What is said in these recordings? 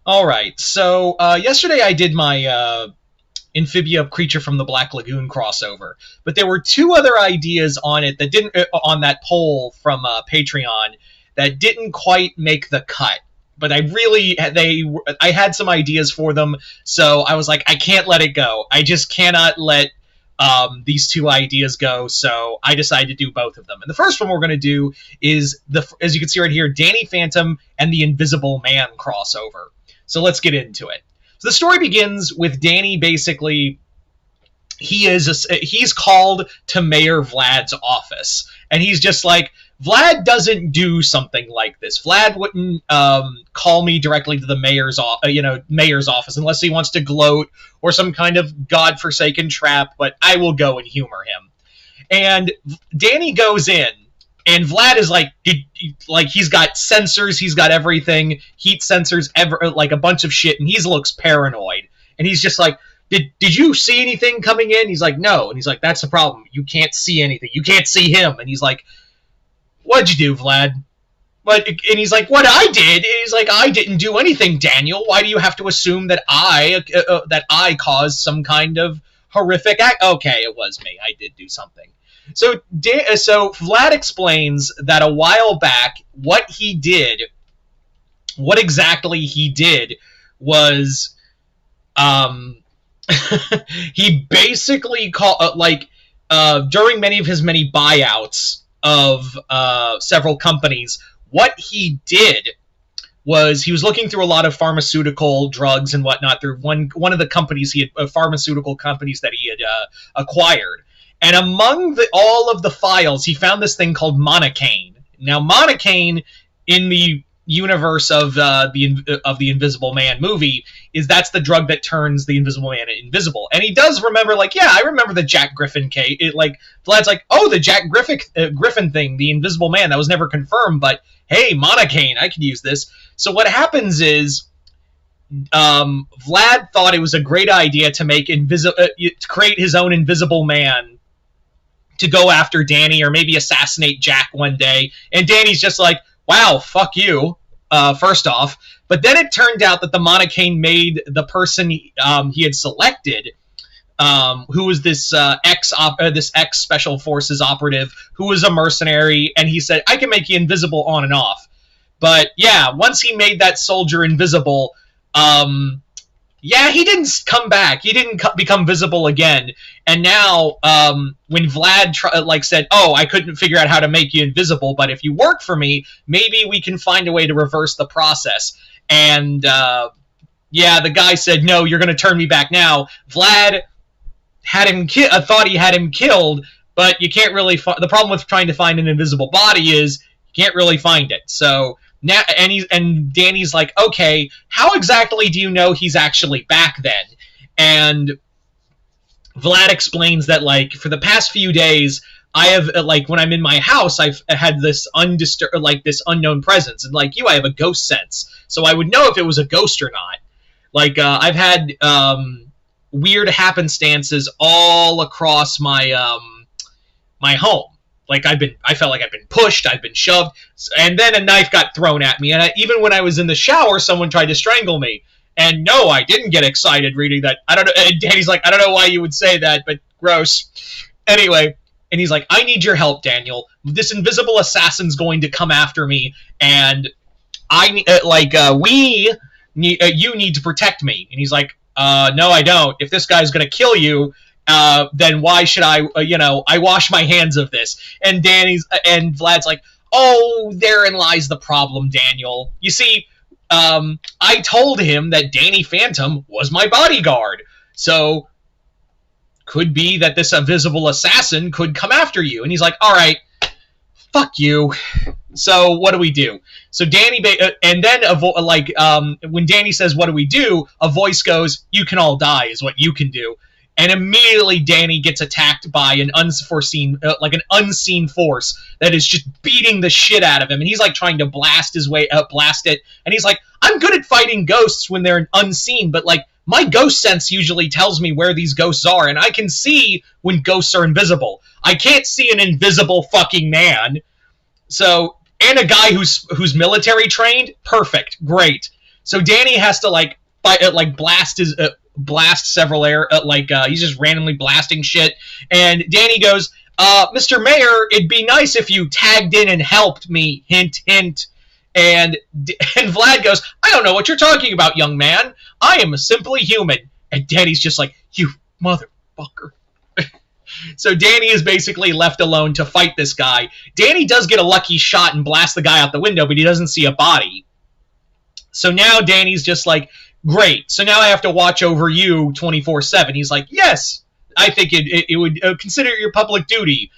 All right. So yesterday I did my Amphibia Creature from the Black Lagoon crossover, but there were two other ideas on it that didn't on that poll from Patreon that didn't quite make the cut. But I had some ideas for them, so I was like, I can't let it go. I just cannot let these two ideas go. So I decided to do both of them. And the first one we're going to do is as you can see right here, Danny Phantom and the Invisible Man crossover. So let's get into it. So the story begins with Danny basically. He's called to Mayor Vlad's office, and he's just like, Vlad doesn't do something like this. Vlad wouldn't call me directly to the mayor's office unless he wants to gloat or some kind of godforsaken trap. But I will go and humor him. And Danny goes in, and Vlad is like he's got sensors, he's got everything, heat sensors, like a bunch of shit, and he looks paranoid. And he's just like, Did you see anything coming in? He's like, no. And he's like, that's the problem. You can't see anything. You can't see him. And he's like, what'd you do, Vlad? What? And he's like, what I did? And he's like, I didn't do anything, Daniel. Why do you have to assume that I caused some kind of horrific act? Okay, it was me. I did do something. So Vlad explains that a while back, what exactly he did was, he basically during many of his many buyouts of several companies, what he did was he was looking through a lot of pharmaceutical drugs and whatnot through one of the companies pharmaceutical companies that he had acquired. And among all of the files, he found this thing called monocaine. Now, monocaine in the universe of the Invisible Man movie that's the drug that turns the Invisible Man invisible. And he does remember, I remember the Jack Griffin case. Vlad's like, oh, the Jack Griffin thing, the Invisible Man, that was never confirmed, but hey, monocaine, I could use this. So what happens is, Vlad thought it was a great idea to to create his own Invisible Man to go after Danny, or maybe assassinate Jack one day. And Danny's just like, wow, fuck you, first off. But then it turned out that the monocaine made the person he had selected, who was this ex-Special Forces operative, who was a mercenary, and he said, I can make you invisible on and off. But yeah, once he made that soldier invisible, he didn't come back. He didn't become visible again. And now, when Vlad said, oh, I couldn't figure out how to make you invisible, but if you work for me, maybe we can find a way to reverse the process. And, the guy said, no, you're going to turn me back now. Vlad had him thought he had him killed, but you can't really the problem with trying to find an invisible body is you can't really find it. So now, and Danny's like, okay, how exactly do you know he's actually back then? And Vlad explains that, for the past few days, I have, when I'm in my house, I've had this this unknown presence, and I have a ghost sense, so I would know if it was a ghost or not. I've had weird happenstances all across my my home. I felt like I've been pushed, I've been shoved, and then a knife got thrown at me, and even when I was in the shower, someone tried to strangle me. And no, I didn't get excited reading that. I don't know. And Danny's like, I don't know why you would say that, but gross. Anyway, and he's like, I need your help, Daniel. This invisible assassin's going to come after me, and you need to protect me. And he's like, no, I don't. If this guy's going to kill you, then why should I wash my hands of this? And Vlad's like, oh, therein lies the problem, Daniel. You see, I told him that Danny Phantom was my bodyguard, so could be that this invisible assassin could come after you. And he's like, all right, fuck you. So what do we do? So Danny, and then when Danny says, what do we do? A voice goes, you can all die is what you can do. And immediately Danny gets attacked by an an unseen force that is just beating the shit out of him. And he's trying to blast it. And he's like, I'm good at fighting ghosts when they're unseen, but my ghost sense usually tells me where these ghosts are, and I can see when ghosts are invisible. I can't see an invisible fucking man. So, and a guy who's military trained, perfect, great. So Danny has to blast several air he's just randomly blasting shit, and Danny goes, Mr. Mayor, it'd be nice if you tagged in and helped me, hint hint. And Vlad goes, I don't know what you're talking about, young man. I am simply human. And Danny's just like, you motherfucker. So Danny is basically left alone to fight this guy. Danny does get a lucky shot and blast the guy out the window, but he doesn't see a body. So now Danny's just like, great. So now I have to watch over you 24/7. He's like, yes, I think it would consider it your public duty.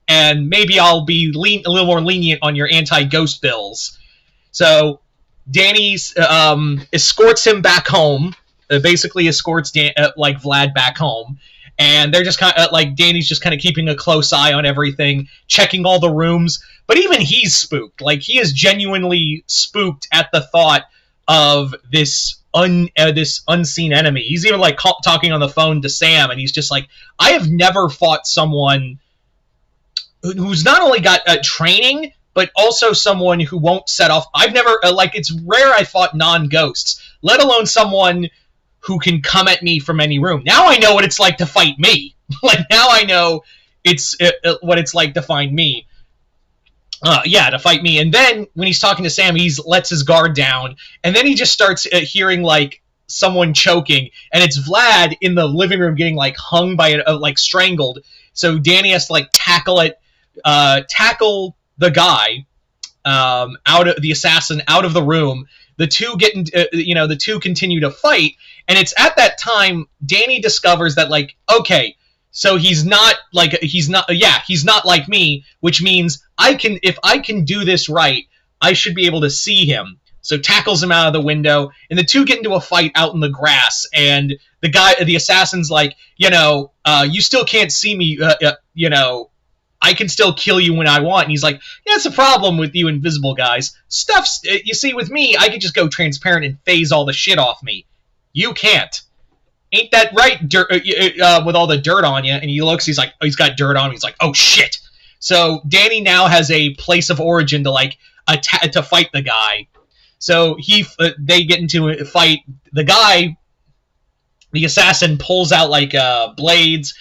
And maybe I'll be a little more lenient on your anti-ghost bills. So Danny escorts him back home. Basically escorts Vlad back home. And they're just kind of Danny's just kind of keeping a close eye on everything, checking all the rooms. But even he's spooked. He is genuinely spooked at the thought of this unseen enemy. He's even talking on the phone to Sam, and he's just like, I have never fought someone who's not only got training, but also someone who won't set off. I've never it's rare I fought non-ghosts, let alone someone who can come at me from any room. Now I know what it's like to fight me. Now I know what it's like to find me. To fight me. And then when he's talking to Sam, he lets his guard down, and then he just starts hearing someone choking, and it's Vlad in the living room getting hung by strangled. So Danny has to tackle the guy, out of the assassin, out of the room. The two the two continue to fight, and it's at that time Danny discovers that okay, so he's not like me, which means if I can do this right, I should be able to see him. So tackles him out of the window, and the two get into a fight out in the grass, and the assassin's you still can't see me, I can still kill you when I want. And he's like, yeah, that's a problem with you invisible guys. You see, with me, I can just go transparent and phase all the shit off me. You can't. Ain't that right, with all the dirt on you? And he looks, he's like, oh, he's got dirt on him. He's like, oh, shit. So Danny now has a place of origin to fight the guy. So they get into a fight. The guy, the assassin, pulls out blades.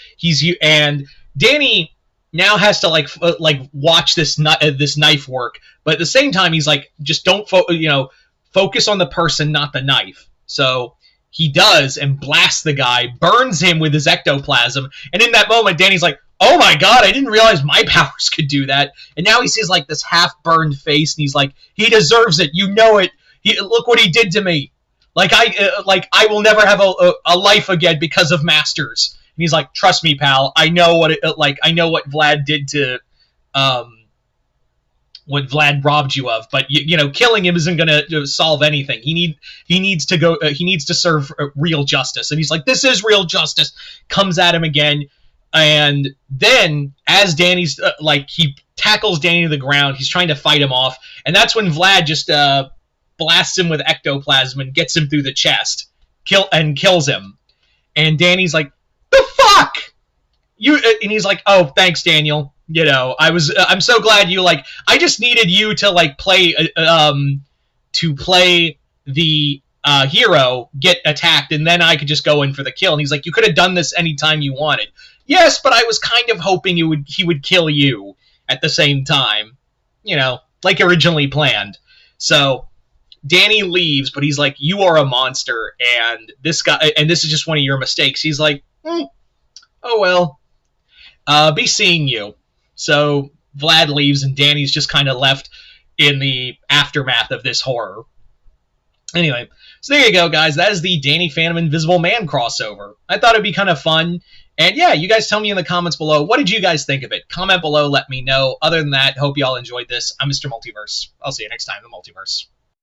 And Danny now has to watch this knife work, but at the same time he's just don't focus on the person, not the knife. So he does, and blasts the guy, burns him with his ectoplasm, and in that moment Danny's like, oh my god, I didn't realize my powers could do that. And now he sees this half burned face, and he's like, he deserves it, you know it. Look what he did to me. I will never have a life again because of Masters. And he's like, trust me, pal. I know what I know what Vlad did to, what Vlad robbed you of. But killing him isn't gonna solve anything. He needs to serve real justice. And he's like, this is real justice. Comes at him again, and then as Danny's he tackles Danny to the ground, he's trying to fight him off, and that's when Vlad just blasts him with ectoplasm and gets him through the chest, kills him. And Danny's like, the fuck? And he's like, oh, thanks, Daniel. I'm so glad you I just needed you to play the hero, get attacked, and then I could just go in for the kill. And he's like, you could have done this anytime you wanted. Yes, but I was kind of hoping he would kill you at the same time, originally planned. So Danny leaves, but he's like, you are a monster, and this is just one of your mistakes. He's like, oh well, be seeing you. So Vlad leaves, and Danny's just kind of left in the aftermath of this horror. Anyway, so there you go, guys. That is the Danny Phantom Invisible Man crossover. I thought it'd be kind of fun. And yeah, you guys tell me in the comments below, what did you guys think of it? Comment below, let me know. Other than that, hope you all enjoyed this. I'm Mr. Multiverse. I'll see you next time in the Multiverse.